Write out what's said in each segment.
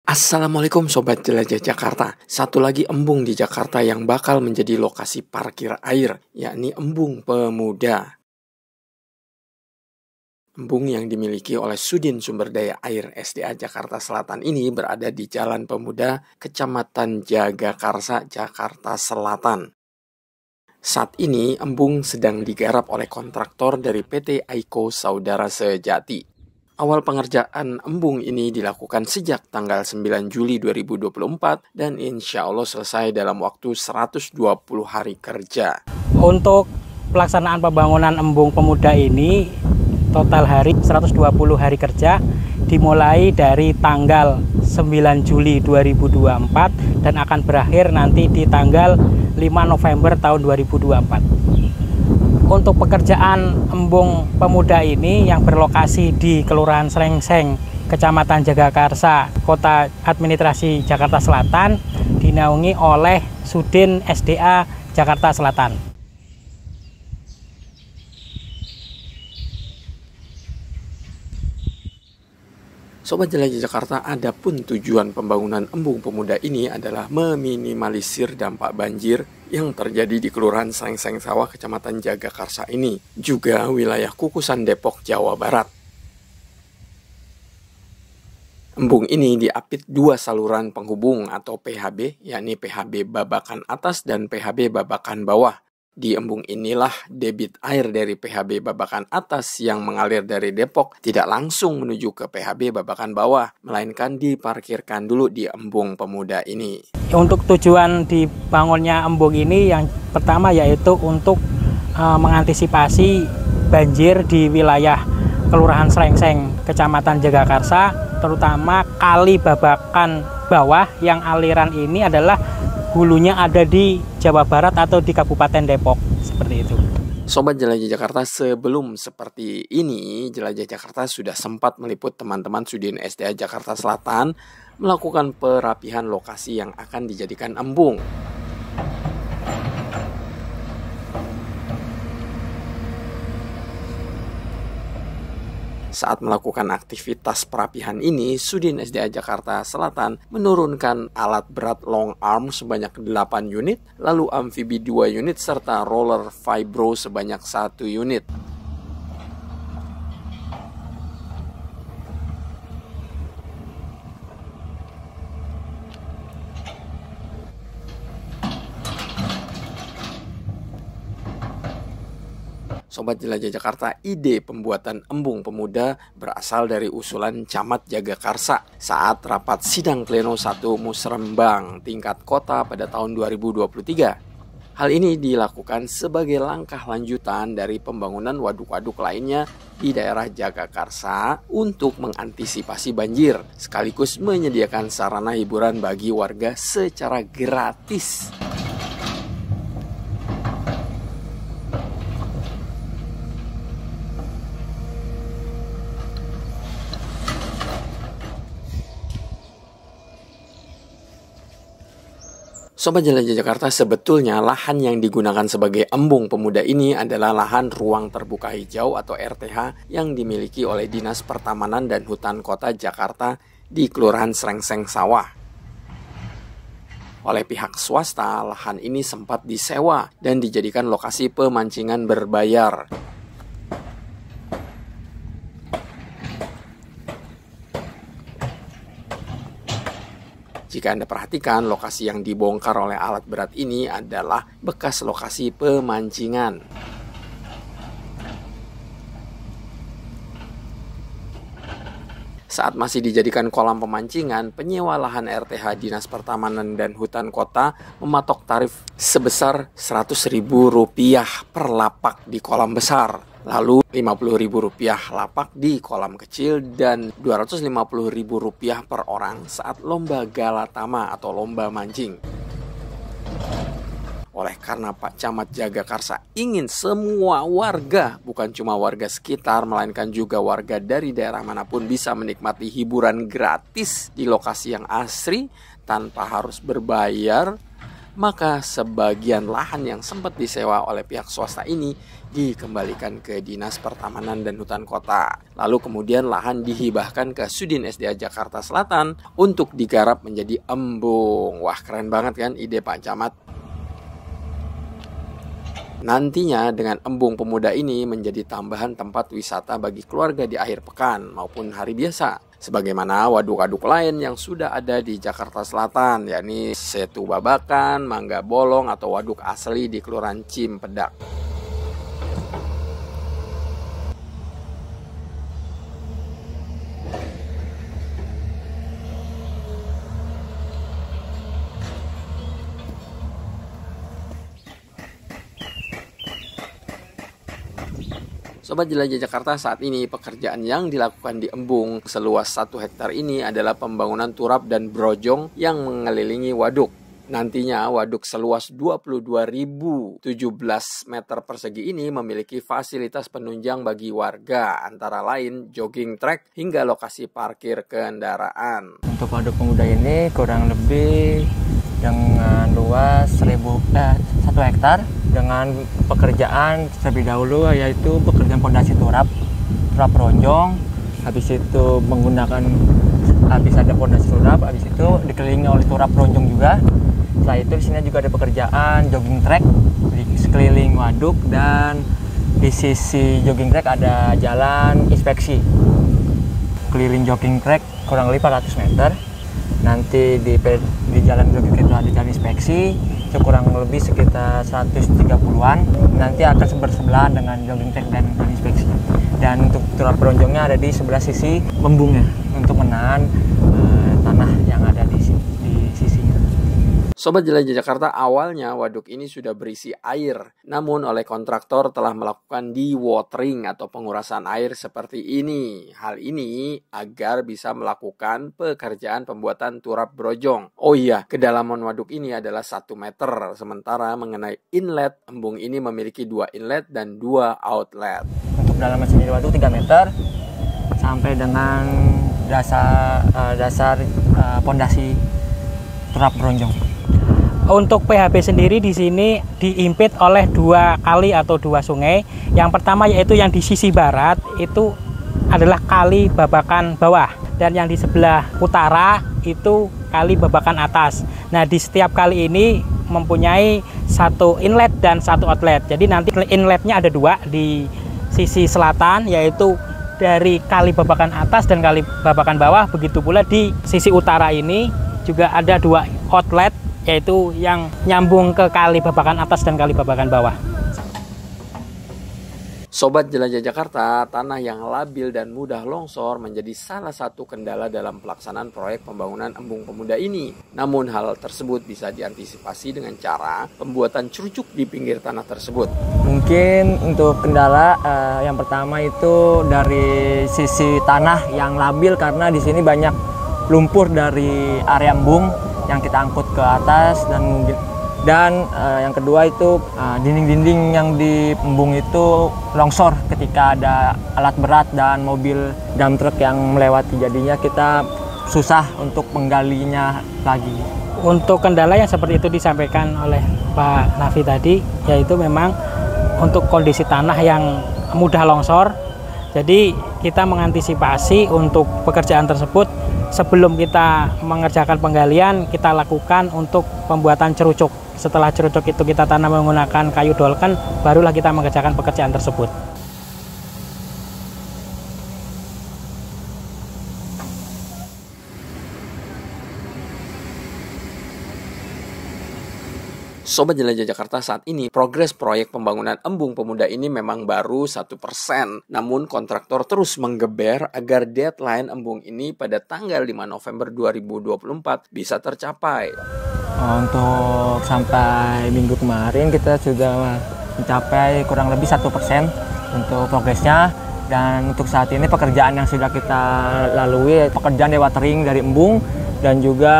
Assalamualaikum Sobat Jelajah Jakarta. Satu lagi embung di Jakarta yang bakal menjadi lokasi parkir air, yakni Embung Pemuda. Embung yang dimiliki oleh Sudin Sumber Daya Air SDA Jakarta Selatan ini berada di Jalan Pemuda, Kecamatan Jagakarsa, Jakarta Selatan. Saat ini embung sedang digarap oleh kontraktor dari PT Aiko Saudara Sejati. Awal pengerjaan embung ini dilakukan sejak tanggal 9 Juli 2024 dan insya Allah selesai dalam waktu 120 hari kerja. Untuk pelaksanaan pembangunan Embung Pemuda ini total hari 120 hari kerja dimulai dari tanggal 9 Juli 2024 dan akan berakhir nanti di tanggal 5 November tahun 2024. Untuk pekerjaan Embung Pemuda ini yang berlokasi di Kelurahan Srengseng, Kecamatan Jagakarsa, Kota Administrasi Jakarta Selatan, dinaungi oleh Sudin SDA Jakarta Selatan. Sobat Jelajah Jakarta, adapun tujuan pembangunan Embung Pemuda ini adalah meminimalisir dampak banjir yang terjadi di Kelurahan Srengseng Sawah, Kecamatan Jagakarsa ini, juga wilayah Kukusan Depok, Jawa Barat. Embung ini diapit dua saluran penghubung atau PHB, yakni PHB babakan atas dan PHB babakan bawah. Di embung inilah debit air dari PHB babakan atas yang mengalir dari Depok tidak langsung menuju ke PHB babakan bawah, melainkan diparkirkan dulu di Embung Pemuda ini. Untuk tujuan dibangunnya embung ini yang pertama yaitu untuk mengantisipasi banjir di wilayah Kelurahan Srengseng, Kecamatan Jagakarsa, terutama kali babakan bawah yang aliran ini adalah hulunya ada di Jawa Barat atau di Kabupaten Depok, seperti itu. Sobat Jelajah Jakarta, sebelum seperti ini, Jelajah Jakarta sudah sempat meliput teman-teman Sudin SDA Jakarta Selatan melakukan perapihan lokasi yang akan dijadikan embung. Saat melakukan aktivitas perapihan ini, Sudin SDA Jakarta Selatan menurunkan alat berat long arm sebanyak 8 unit, lalu amfibi 2 unit, serta roller vibro sebanyak 1 unit. Sobat Jelajah Jakarta, ide pembuatan Embung Pemuda berasal dari usulan Camat Jagakarsa saat rapat sidang pleno 1 Musrembang tingkat kota pada tahun 2023. Hal ini dilakukan sebagai langkah lanjutan dari pembangunan waduk-waduk lainnya di daerah Jagakarsa untuk mengantisipasi banjir, sekaligus menyediakan sarana hiburan bagi warga secara gratis. Sobat Jelajah Jakarta, sebetulnya lahan yang digunakan sebagai Embung Pemuda ini adalah lahan ruang terbuka hijau atau RTH yang dimiliki oleh Dinas Pertamanan dan Hutan Kota Jakarta di Kelurahan Srengseng Sawah. Oleh pihak swasta, lahan ini sempat disewa dan dijadikan lokasi pemancingan berbayar. Jika Anda perhatikan, lokasi yang dibongkar oleh alat berat ini adalah bekas lokasi pemancingan. Saat masih dijadikan kolam pemancingan, penyewa lahan RTH Dinas Pertamanan dan Hutan Kota mematok tarif sebesar Rp100.000 per lapak di kolam besar. Lalu Rp50.000 lapak di kolam kecil dan Rp250.000 per orang saat lomba galatama atau lomba mancing. Oleh karena Pak Camat Jagakarsa ingin semua warga, bukan cuma warga sekitar, melainkan juga warga dari daerah manapun bisa menikmati hiburan gratis di lokasi yang asri tanpa harus berbayar, maka sebagian lahan yang sempat disewa oleh pihak swasta ini dikembalikan ke Dinas Pertamanan dan Hutan Kota. Lalu kemudian lahan dihibahkan ke Sudin SDA Jakarta Selatan untuk digarap menjadi embung. Wah, keren banget kan ide Pak Camat. Nantinya dengan embung pemuda ini menjadi tambahan tempat wisata bagi keluarga di akhir pekan maupun hari biasa. Sebagaimana waduk-waduk lain yang sudah ada di Jakarta Selatan, yakni Setu Babakan, Mangga Bolong, atau waduk asli di Kelurahan Cimpedak. Sobat Jelajah Jakarta, saat ini pekerjaan yang dilakukan di embung seluas 1 hektar ini adalah pembangunan turap dan brojong yang mengelilingi waduk. Nantinya waduk seluas 22.017 meter persegi ini memiliki fasilitas penunjang bagi warga, antara lain jogging track hingga lokasi parkir kendaraan. Untuk waduk pemuda ini kurang lebih dengan luas 1 hektar dengan pekerjaan terlebih dahulu, yaitu pekerjaan pondasi turap ronjong. Habis itu habis ada pondasi turap, habis itu dikelilingi oleh turap ronjong juga. Setelah itu di sini juga ada pekerjaan jogging track di sekeliling waduk, dan di sisi jogging track ada jalan inspeksi. Keliling jogging track kurang lebih 400 meter. Nanti di jalan jogging track itu ada jalan inspeksi, itu kurang lebih sekitar 130-an. Nanti akan bersebelahan dengan jogging track dan jalan inspeksi. Dan untuk turap bronjongnya ada di sebelah sisi embungnya untuk menahan tanah yang ada di sisinya. Sobat Jelajah Jakarta, awalnya waduk ini sudah berisi air, namun oleh kontraktor telah melakukan dewatering atau pengurasan air seperti ini. Hal ini agar bisa melakukan pekerjaan pembuatan turap brojong. Oh iya, kedalaman waduk ini adalah 1 meter, sementara mengenai inlet, embung ini memiliki 2 inlet dan 2 outlet. Untuk kedalaman sendiri waduk 3 meter sampai dengan dasar pondasi turap bronjong. Untuk PHB sendiri di sini diimpit oleh 2 kali atau 2 sungai. Yang pertama yaitu yang di sisi barat itu adalah Kali Babakan Bawah, dan yang di sebelah utara itu Kali Babakan Atas. Nah, di setiap kali ini mempunyai 1 inlet dan 1 outlet. Jadi nanti inletnya ada 2 di sisi selatan, yaitu dari Kali Babakan Atas dan Kali Babakan Bawah. Begitu pula di sisi utara ini juga ada 2 outlet, yaitu yang nyambung ke Kali Babakan Atas dan Kali Babakan Bawah. Sobat Jelajah Jakarta, tanah yang labil dan mudah longsor menjadi salah satu kendala dalam pelaksanaan proyek pembangunan embung pemuda ini. Namun hal tersebut bisa diantisipasi dengan cara pembuatan cerucuk di pinggir tanah tersebut. Mungkin untuk kendala yang pertama itu dari sisi tanah yang labil, karena di sini banyak lumpur dari area embung yang kita angkut ke atas, dan yang kedua itu dinding-dinding yang di embung itu longsor ketika ada alat berat dan mobil dump truck yang melewati, jadinya kita susah untuk menggalinya lagi. Untuk kendala yang seperti itu disampaikan oleh Pak Nafi tadi, yaitu memang untuk kondisi tanah yang mudah longsor. Jadi kita mengantisipasi untuk pekerjaan tersebut. Sebelum kita mengerjakan penggalian, kita lakukan untuk pembuatan cerucuk. Setelah cerucuk itu kita tanam menggunakan kayu dolken, barulah kita mengerjakan pekerjaan tersebut. Sobat Jelajah Jakarta, saat ini progres proyek pembangunan embung pemuda ini memang baru 1%. Namun kontraktor terus menggeber agar deadline embung ini pada tanggal 5 November 2024 bisa tercapai. Untuk sampai minggu kemarin kita sudah mencapai kurang lebih 1% untuk progresnya. Dan untuk saat ini pekerjaan yang sudah kita lalui, pekerjaan dewatering dari embung dan juga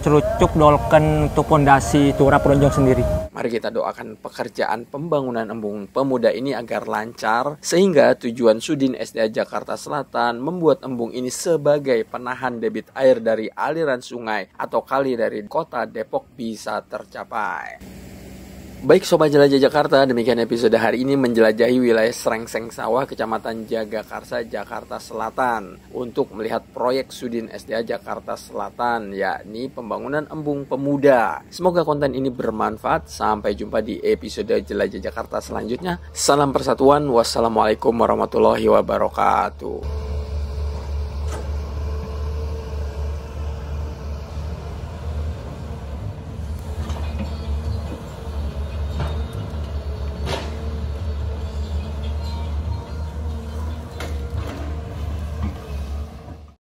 cerucuk dolken untuk pondasi turap ronjong sendiri. Mari kita doakan pekerjaan pembangunan embung pemuda ini agar lancar, sehingga tujuan Sudin SDA Jakarta Selatan membuat embung ini sebagai penahan debit air dari aliran sungai atau kali dari kota Depok bisa tercapai. Baik Sobat Jelajah Jakarta, demikian episode hari ini menjelajahi wilayah Srengseng Sawah, Kecamatan Jagakarsa, Jakarta Selatan untuk melihat proyek Sudin SDA Jakarta Selatan, yakni pembangunan embung pemuda. Semoga konten ini bermanfaat. Sampai jumpa di episode Jelajah Jakarta selanjutnya. Salam persatuan. Wassalamualaikum warahmatullahi wabarakatuh.